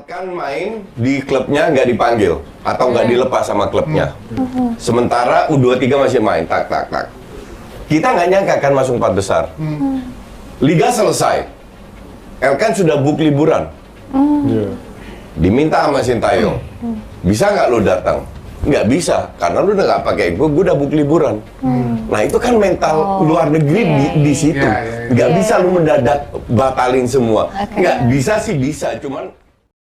Kan main di klubnya nggak dipanggil atau nggak dilepas sama klubnya. Sementara U23 masih main, tak. Kita nggak nyangka kan masuk 4 besar. Liga selesai, Elkan sudah book liburan. Diminta sama Sintayong, bisa nggak lo datang? Nggak bisa, karena lu udah nggak pakai gue udah book liburan. Nah itu kan mental luar negeri di situ. Nggak bisa lu mendadak batalin semua. Nggak bisa sih bisa, cuman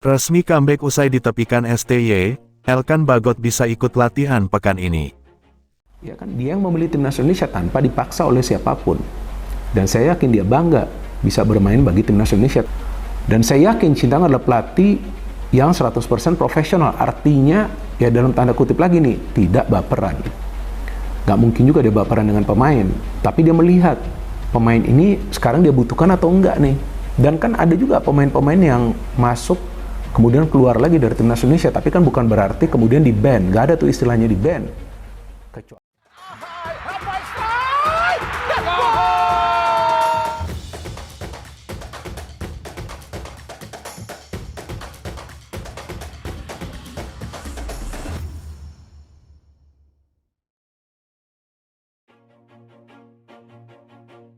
Resmi comeback usai ditepikan STY, Elkan Bagot bisa ikut latihan pekan ini. Ya kan, dia yang memilih timnas Indonesia tanpa dipaksa oleh siapapun. Dan saya yakin dia bangga bisa bermain bagi timnas Indonesia. Dan saya yakin Sintayong adalah pelatih yang 100% profesional. Artinya, ya dalam tanda kutip lagi nih, tidak baperan. Nggak mungkin juga dia baperan dengan pemain. Tapi dia melihat pemain ini sekarang dia butuhkan atau enggak nih. Dan kan ada juga pemain-pemain yang masuk kemudian keluar lagi dari timnas Indonesia, tapi kan bukan berarti kemudian di-ban. Nggak ada tuh istilahnya di-ban.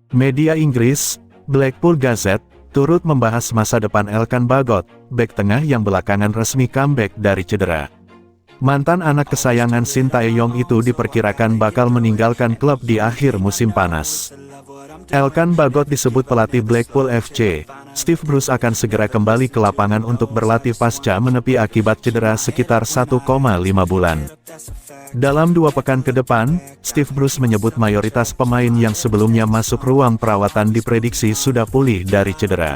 Media Inggris, Blackpool Gazette, turut membahas masa depan Elkan Bagot, bek tengah yang belakangan resmi comeback dari cedera. Mantan anak kesayangan Sintayong itu diperkirakan bakal meninggalkan klub di akhir musim panas. Elkan Bagot disebut pelatih Blackpool FC. Steve Bruce akan segera kembali ke lapangan untuk berlatih pasca menepi akibat cedera sekitar 1,5 bulan. Dalam 2 pekan ke depan, Steve Bruce menyebut mayoritas pemain yang sebelumnya masuk ruang perawatan diprediksi sudah pulih dari cedera.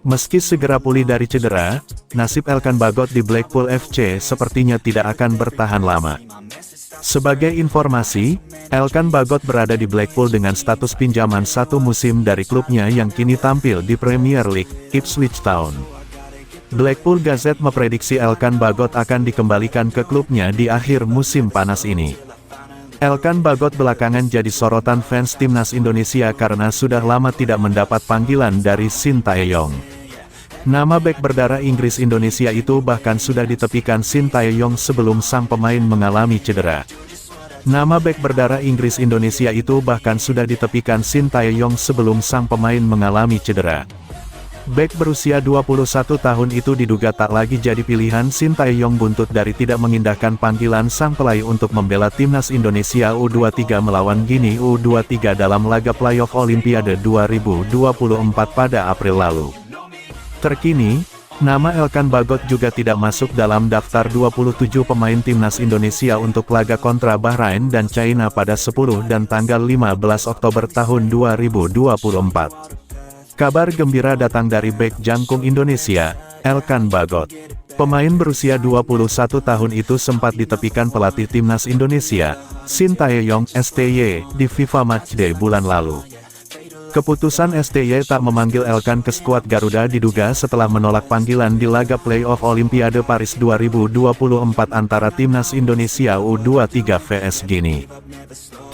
Meski segera pulih dari cedera, nasib Elkan Bagot di Blackpool FC sepertinya tidak akan bertahan lama. Sebagai informasi, Elkan Bagot berada di Blackpool dengan status pinjaman 1 musim dari klubnya yang kini tampil di Premier League, Ipswich Town. Blackpool Gazette memprediksi Elkan Bagot akan dikembalikan ke klubnya di akhir musim panas ini. Elkan Bagot belakangan jadi sorotan fans timnas Indonesia karena sudah lama tidak mendapat panggilan dari Sintayong. Nama bek berdarah Inggris Indonesia itu bahkan sudah ditepikan Sintayong sebelum sang pemain mengalami cedera. Nama bek berdarah Inggris Indonesia itu bahkan sudah ditepikan Sintayong sebelum sang pemain mengalami cedera. Bek berusia 21 tahun itu diduga tak lagi jadi pilihan Sintayong buntut dari tidak mengindahkan panggilan sang pelai untuk membela timnas Indonesia U23 melawan Guinea U23 dalam laga playoff Olimpiade 2024 pada April lalu. Terkini, nama Elkan Bagot juga tidak masuk dalam daftar 27 pemain timnas Indonesia untuk laga kontra Bahrain dan China pada 10 dan tanggal 15 Oktober tahun 2024. Kabar gembira datang dari bek jangkung Indonesia, Elkan Bagot. Pemain berusia 21 tahun itu sempat ditepikan pelatih timnas Indonesia, Sintayong STY, di FIFA Matchday bulan lalu. Keputusan STY tak memanggil Elkan ke skuad Garuda diduga setelah menolak panggilan di laga playoff Olimpiade Paris 2024 antara timnas Indonesia U23 vs Guinea.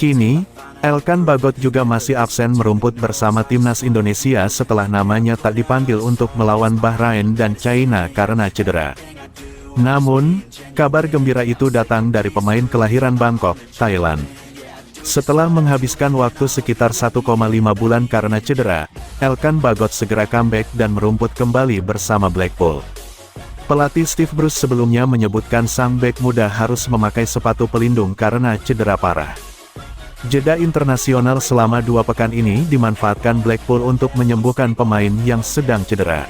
Kini, Elkan Bagot juga masih absen merumput bersama timnas Indonesia setelah namanya tak dipanggil untuk melawan Bahrain dan China karena cedera. Namun, kabar gembira itu datang dari pemain kelahiran Bangkok, Thailand. Setelah menghabiskan waktu sekitar 1,5 bulan karena cedera, Elkan Bagot segera comeback dan merumput kembali bersama Blackpool. Pelatih Steve Bruce sebelumnya menyebutkan sang bek muda harus memakai sepatu pelindung karena cedera parah. Jeda internasional selama 2 pekan ini dimanfaatkan Blackpool untuk menyembuhkan pemain yang sedang cedera.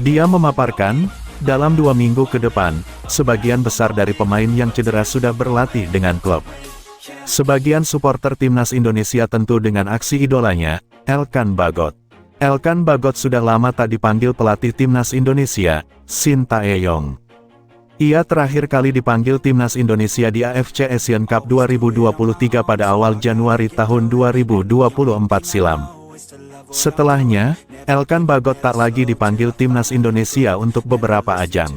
Dia memaparkan, dalam 2 minggu ke depan, sebagian besar dari pemain yang cedera sudah berlatih dengan klub. Sebagian supporter timnas Indonesia tentu dengan aksi idolanya, Elkan Bagot. Elkan Bagot sudah lama tak dipanggil pelatih timnas Indonesia, Sintayong. Ia terakhir kali dipanggil timnas Indonesia di AFC Asian Cup 2023 pada awal Januari tahun 2024 silam. Setelahnya, Elkan Bagot tak lagi dipanggil timnas Indonesia untuk beberapa ajang.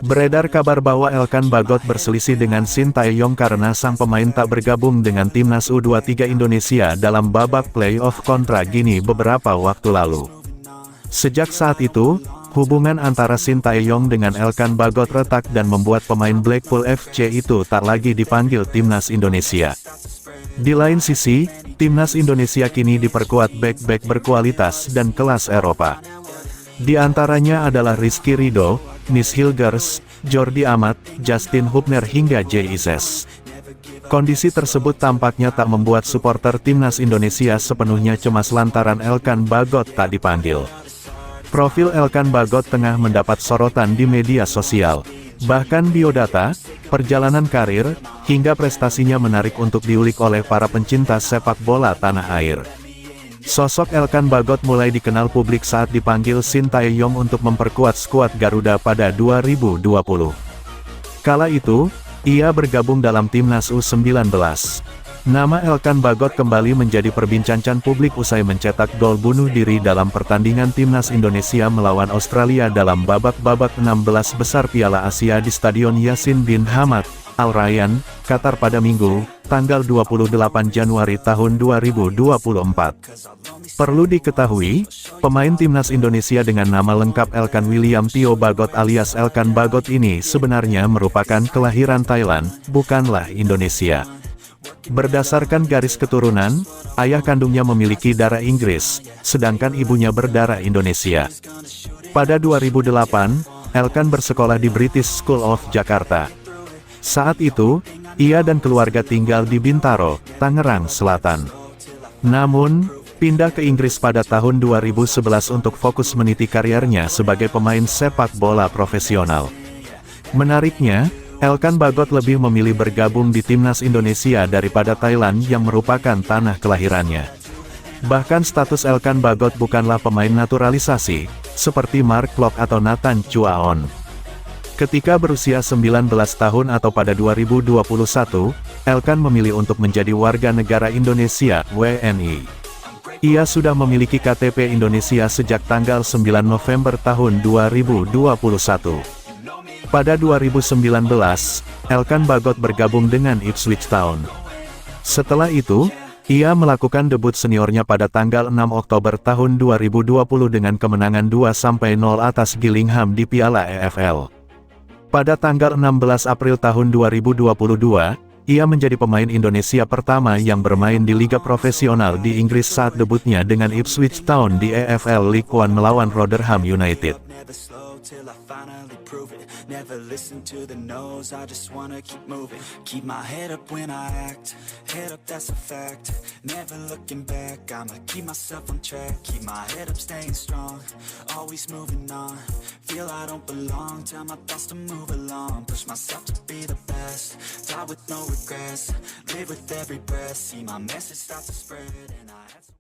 Beredar kabar bahwa Elkan Bagot berselisih dengan Sintayong karena sang pemain tak bergabung dengan timnas U23 Indonesia dalam babak playoff kontra Guinea beberapa waktu lalu. Sejak saat itu, hubungan antara Sintayong dengan Elkan Bagot retak dan membuat pemain Blackpool FC itu tak lagi dipanggil timnas Indonesia. Di lain sisi, timnas Indonesia kini diperkuat bek-bek berkualitas dan kelas Eropa. Di antaranya adalah Rizky Ridho, Nis Hilgers, Jordi Amat, Justin Hubner hingga JIS. Kondisi tersebut tampaknya tak membuat supporter timnas Indonesia sepenuhnya cemas lantaran Elkan Bagot tak dipanggil. Profil Elkan Bagot tengah mendapat sorotan di media sosial. Bahkan biodata, perjalanan karir, hingga prestasinya menarik untuk diulik oleh para pencinta sepak bola tanah air. Sosok Elkan Bagot mulai dikenal publik saat dipanggil Sintayong untuk memperkuat skuad Garuda pada 2020. Kala itu, ia bergabung dalam timnas U19. Nama Elkan Bagot kembali menjadi perbincangan publik usai mencetak gol bunuh diri dalam pertandingan timnas Indonesia melawan Australia dalam babak-babak 16 besar Piala Asia di Stadion Yassin bin Hamad, Al Rayyan, Qatar pada Minggu, tanggal 28 Januari tahun 2024. Perlu diketahui, pemain timnas Indonesia dengan nama lengkap Elkan William Tio Bagot alias Elkan Bagot ini sebenarnya merupakan kelahiran Thailand, bukanlah Indonesia. Berdasarkan garis keturunan, ayah kandungnya memiliki darah Inggris, sedangkan ibunya berdarah Indonesia. Pada 2008, Elkan bersekolah di British School of Jakarta. Saat itu, ia dan keluarga tinggal di Bintaro, Tangerang Selatan. Namun, pindah ke Inggris pada tahun 2011 untuk fokus meniti karirnya sebagai pemain sepak bola profesional. Menariknya, Elkan Bagot lebih memilih bergabung di timnas Indonesia daripada Thailand yang merupakan tanah kelahirannya. Bahkan status Elkan Bagot bukanlah pemain naturalisasi, seperti Mark Klok atau Nathan Chuaon. Ketika berusia 19 tahun atau pada 2021, Elkan memilih untuk menjadi warga negara Indonesia, WNI. Ia sudah memiliki KTP Indonesia sejak tanggal 9 November tahun 2021. Pada 2019, Elkan Bagot bergabung dengan Ipswich Town. Setelah itu, ia melakukan debut seniornya pada tanggal 6 Oktober tahun 2020 dengan kemenangan 2-0 atas Gillingham di Piala EFL. Pada tanggal 16 April tahun 2022, ia menjadi pemain Indonesia pertama yang bermain di liga profesional di Inggris saat debutnya dengan Ipswich Town di EFL League One melawan Rotherham United. Never listen to the no's, I just wanna keep moving. Keep my head up when I act, head up that's a fact. Never looking back, I'ma keep myself on track. Keep my head up staying strong, always moving on. Feel I don't belong, tell my thoughts to move along. Push myself to be the best, die with no regrets. Live with every breath, see my message start to spread and I